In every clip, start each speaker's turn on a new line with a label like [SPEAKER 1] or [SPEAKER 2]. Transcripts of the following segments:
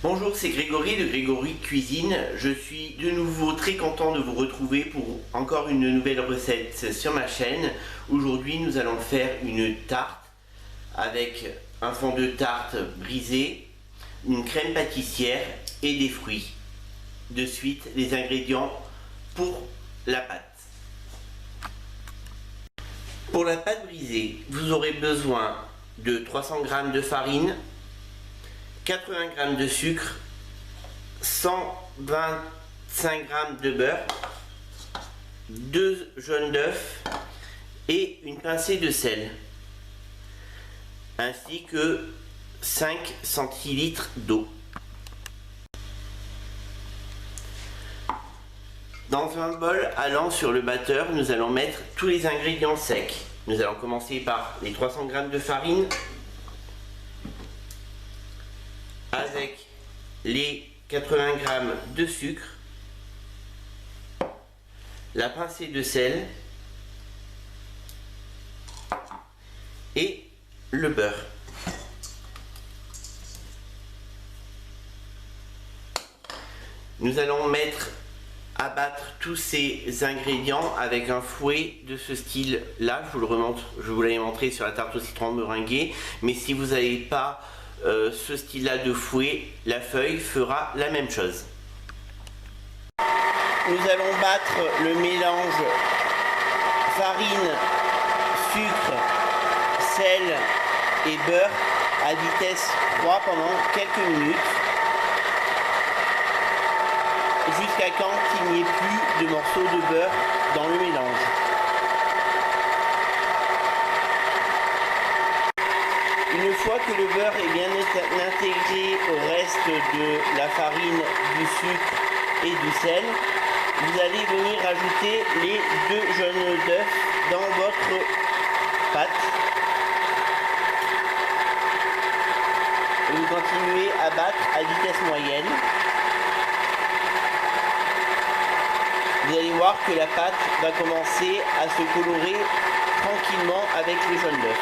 [SPEAKER 1] Bonjour, c'est Grégory de Grégory Cuisine. Je suis de nouveau très content de vous retrouver pour encore une nouvelle recette sur ma chaîne. Aujourd'hui, nous allons faire une tarte avec un fond de tarte brisé, une crème pâtissière et des fruits. De suite, les ingrédients pour la pâte. Pour la pâte brisée, vous aurez besoin de 300 g de farine, 80 g de sucre, 125 g de beurre, 2 jaunes d'œufs et une pincée de sel, ainsi que 5 centilitres d'eau. Dans un bol allant sur le batteur, nous allons mettre tous les ingrédients secs. Nous allons commencer par les 300 g de farine, avec les 80 g de sucre, la pincée de sel et le beurre. Nous allons abattre tous ces ingrédients avec un fouet de ce style là. Je vous l'avais montré sur la tarte au citron meringuée, mais si vous n'avez pas ce style là de fouet, la feuille fera la même chose. Nous allons battre le mélange farine, sucre, sel et beurre à vitesse 3 pendant quelques minutes, jusqu'à quand il n'y ait plus de morceaux de beurre dans le mélange. Une fois que le beurre est bien intégré au reste de la farine, du sucre et du sel, vous allez venir ajouter les 2 jaunes d'œufs dans votre pâte. Et vous continuez à battre à vitesse moyenne. Vous allez voir que la pâte va commencer à se colorer tranquillement avec les jaunes d'œufs.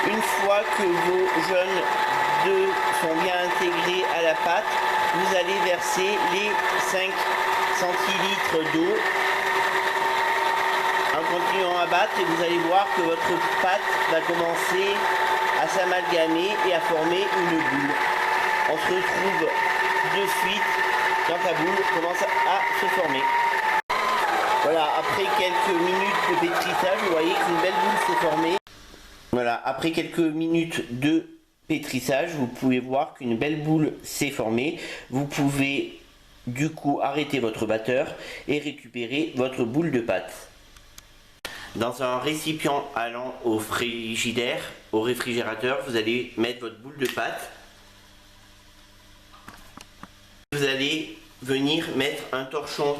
[SPEAKER 1] Une fois que vos jaunes d'œufs sont bien intégrés à la pâte, vous allez verser les 5 centilitres d'eau en continuant à battre, et vous allez voir que votre pâte va commencer à s'amalgamer et à former une boule. On se retrouve de suite quand la boule commence à se former. Voilà, après quelques minutes de pétrissage, vous voyez qu'une belle boule s'est formée. Voilà, après quelques minutes de pétrissage, vous pouvez voir qu'une belle boule s'est formée. Vous pouvez du coup arrêter votre batteur et récupérer votre boule de pâte. Dans un récipient allant au frigidaire, au réfrigérateur, vous allez mettre votre boule de pâte. Vous allez venir mettre un torchon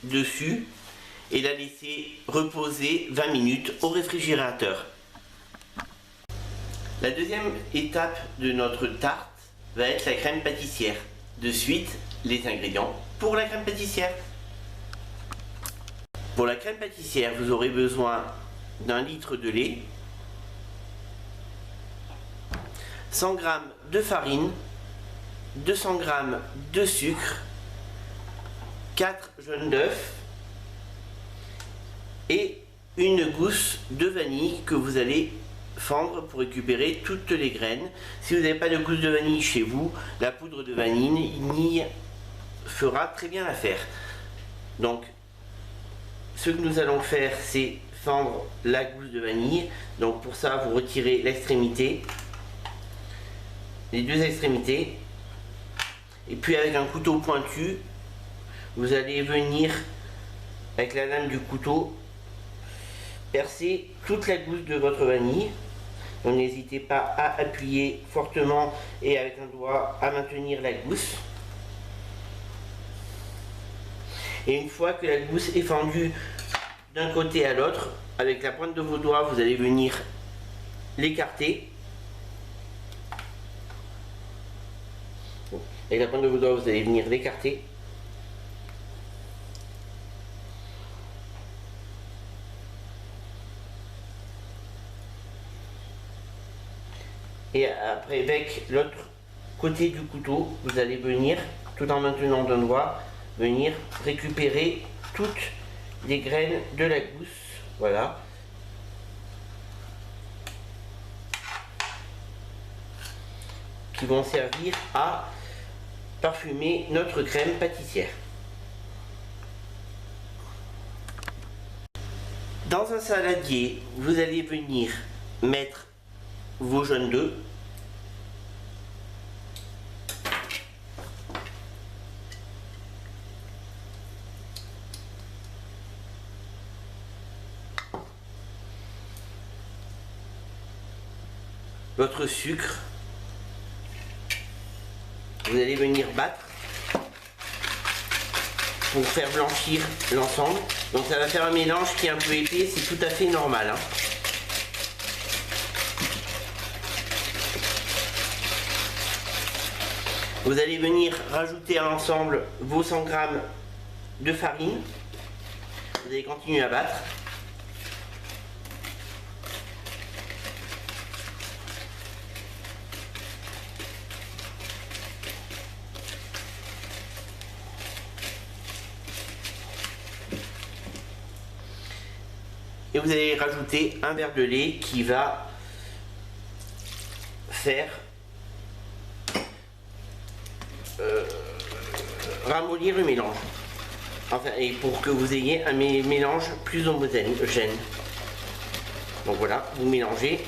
[SPEAKER 1] dessus et la laisser reposer 20 minutes au réfrigérateur. La deuxième étape de notre tarte va être la crème pâtissière. De suite, les ingrédients pour la crème pâtissière. Pour la crème pâtissière, vous aurez besoin d'1 litre de lait, 100 g de farine, 200 g de sucre, 4 jaunes d'œufs et une gousse de vanille que vous allez fendre pour récupérer toutes les graines. Si vous n'avez pas de gousse de vanille chez vous, la poudre de vanille fera très bien l'affaire. Donc ce que nous allons faire, c'est fendre la gousse de vanille. Donc pour ça, vous retirez l'extrémité, les 2 extrémités, et puis avec un couteau pointu, vous allez venir avec la lame du couteau percer toute la gousse de votre vanille. Donc n'hésitez pas à appuyer fortement et avec un doigt à maintenir la gousse. Et une fois que la gousse est fendue d'un côté à l'autre, avec la pointe de vos doigts, vous allez venir l'écarter. Avec la pointe de vos doigts, vous allez venir l'écarter. Et après, avec l'autre côté du couteau, vous allez venir, tout en maintenant d'un doigt, venir récupérer toutes les graines de la gousse. Voilà. Qui vont servir à parfumer notre crème pâtissière. Dans un saladier, vous allez venir mettre vos jaunes d'œufs. Votre sucre. Vous allez venir battre pour faire blanchir l'ensemble. Donc ça va faire un mélange qui est un peu épais, c'est tout à fait normal, hein. Vous allez venir rajouter à l'ensemble vos 100 g de farine. Vous allez continuer à battre. Et vous allez rajouter un verre de lait qui va faire ramollir le mélange. Enfin, et pour que vous ayez un mélange plus homogène. Donc voilà, vous mélangez.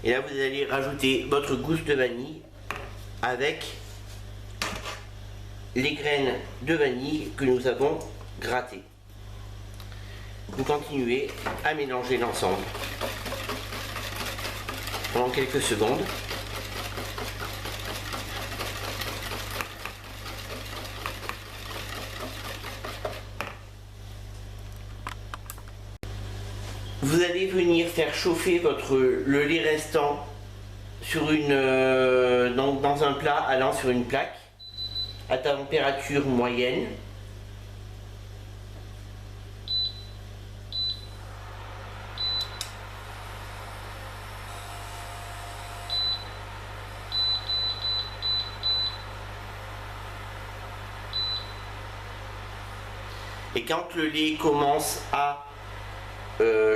[SPEAKER 1] Et là, vous allez rajouter votre gousse de vanille avec les graines de vanille que nous avons grattées. Vous continuez à mélanger l'ensemble pendant quelques secondes. Vous allez venir faire chauffer le lait restant sur dans un plat allant sur une plaque à température moyenne. Et quand le lait commence à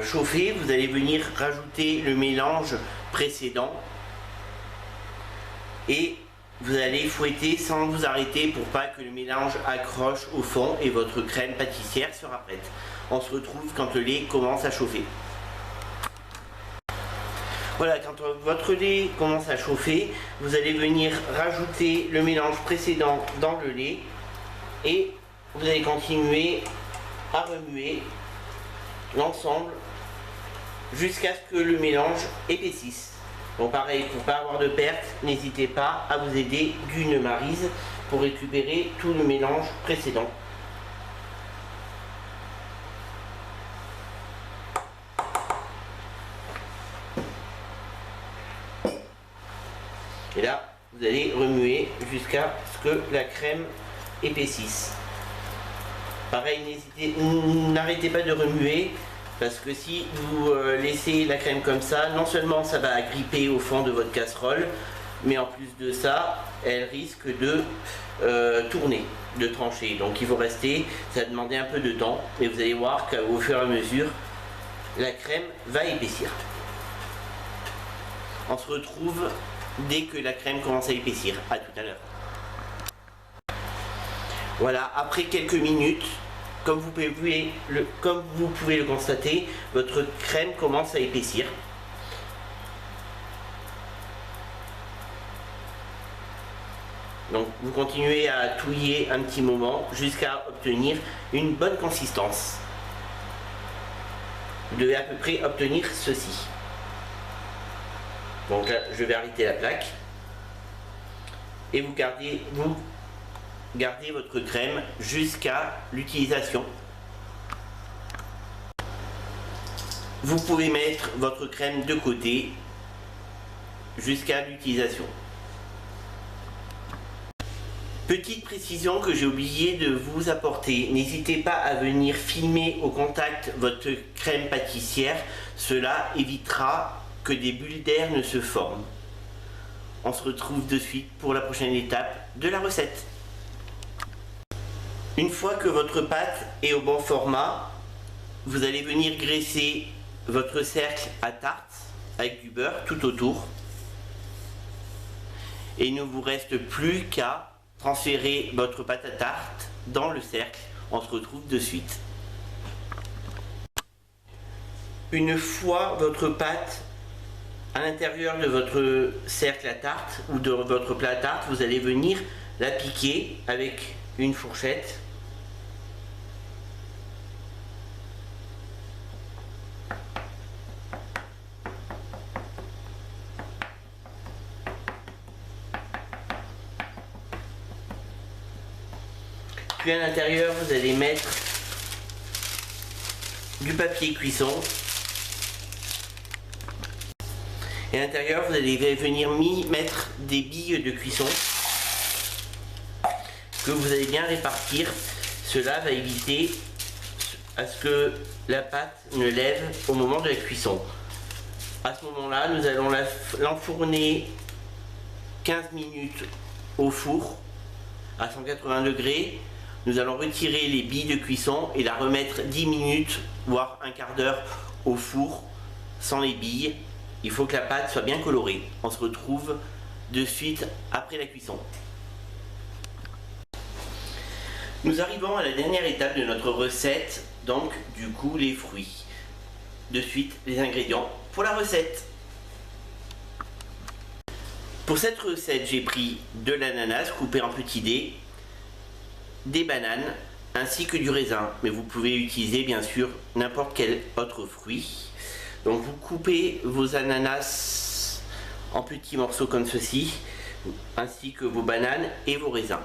[SPEAKER 1] chauffer, vous allez venir rajouter le mélange précédent et vous allez fouetter sans vous arrêter pour pas que le mélange accroche au fond et votre crème pâtissière sera prête. On se retrouve quand le lait commence à chauffer. Voilà, quand votre lait commence à chauffer, vous allez venir rajouter le mélange précédent dans le lait et vous allez continuer à remuer l'ensemble jusqu'à ce que le mélange épaississe. Donc pareil, pour ne pas avoir de perte, n'hésitez pas à vous aider d'une maryse pour récupérer tout le mélange précédent. Et là, vous allez remuer jusqu'à ce que la crème épaississe. Pareil, n'arrêtez pas de remuer parce que si vous laissez la crème comme ça, non seulement ça va agripper au fond de votre casserole, mais en plus de ça, elle risque de tourner, de trancher. Donc il faut rester, ça va demander un peu de temps, et vous allez voir qu'au fur et à mesure, la crème va épaissir. On se retrouve dès que la crème commence à épaissir. À tout à l'heure. Voilà, après quelques minutes, comme vous pouvez le constater, votre crème commence à épaissir. Donc vous continuez à touiller un petit moment jusqu'à obtenir une bonne consistance. Vous devez à peu près obtenir ceci. Donc là, je vais arrêter la plaque. Et vous garder votre crème jusqu'à l'utilisation. Vous pouvez mettre votre crème de côté jusqu'à l'utilisation. Petite précision que j'ai oublié de vous apporter, n'hésitez pas à venir filmer au contact votre crème pâtissière, cela évitera que des bulles d'air ne se forment. On se retrouve de suite pour la prochaine étape de la recette. Une fois que votre pâte est au bon format, vous allez venir graisser votre cercle à tarte avec du beurre tout autour. Et il ne vous reste plus qu'à transférer votre pâte à tarte dans le cercle. On se retrouve de suite. Une fois votre pâte à l'intérieur de votre cercle à tarte ou de votre plat à tarte, vous allez venir la piquer avec une fourchette. Puis à l'intérieur, vous allez mettre du papier cuisson. Et à l'intérieur, vous allez venir mettre des billes de cuisson que vous allez bien répartir. Cela va éviter à ce que la pâte ne lève au moment de la cuisson. À ce moment-là, nous allons l'enfourner 15 minutes au four à 180 degrés. Nous allons retirer les billes de cuisson et la remettre 10 minutes, voire un quart d'heure au four sans les billes. Il faut que la pâte soit bien colorée. On se retrouve de suite après la cuisson. Nous arrivons à la dernière étape de notre recette, donc du coup les fruits. De suite les ingrédients pour la recette. Pour cette recette, j'ai pris de l'ananas coupé en petits dés, des bananes ainsi que du raisin, mais vous pouvez utiliser bien sûr n'importe quel autre fruit. Donc vous coupez vos ananas en petits morceaux comme ceci, ainsi que vos bananes et vos raisins.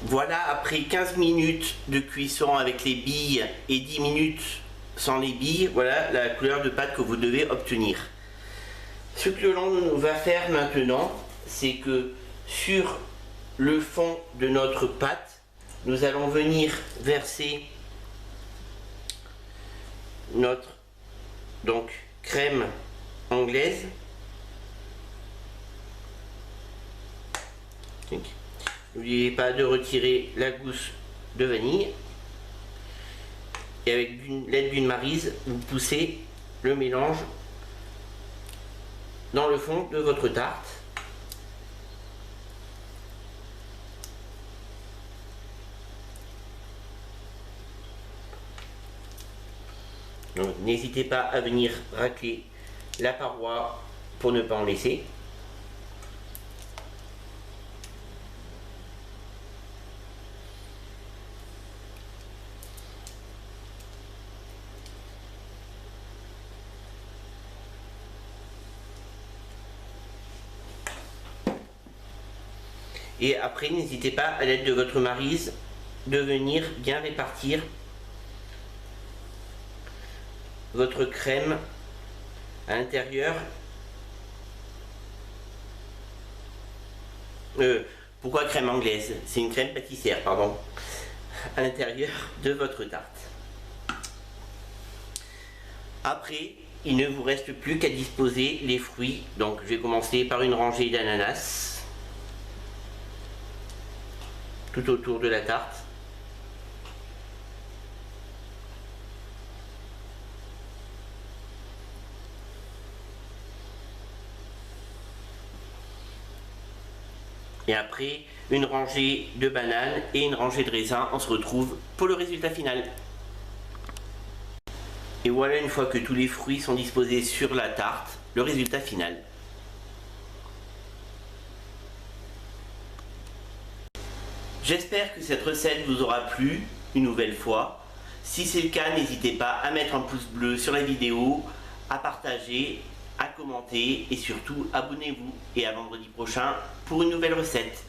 [SPEAKER 1] Voilà, après 15 minutes de cuisson avec les billes et 10 minutes sans les billes, voilà la couleur de pâte que vous devez obtenir. Ce que l'on va faire maintenant, c'est que sur le fond de notre pâte, nous allons venir verser notre crème anglaise. N'oubliez pas de retirer la gousse de vanille. Et avec l'aide d'une maryse, vous poussez le mélange dans le fond de votre tarte. Donc n'hésitez pas à venir racler la paroi pour ne pas en laisser. Et après, n'hésitez pas à l'aide de votre maryse de venir bien répartir votre crème à l'intérieur. Pourquoi crème anglaise? C'est une crème pâtissière, pardon. À l'intérieur de votre tarte. Après, il ne vous reste plus qu'à disposer les fruits. Donc je vais commencer par une rangée d'ananas tout autour de la tarte. Et après, une rangée de bananes et une rangée de raisins. On se retrouve pour le résultat final. Et voilà, une fois que tous les fruits sont disposés sur la tarte, le résultat final. J'espère que cette recette vous aura plu une nouvelle fois. Si c'est le cas, n'hésitez pas à mettre un pouce bleu sur la vidéo, à partager à commenter et surtout abonnez-vous. Et à vendredi prochain pour une nouvelle recette.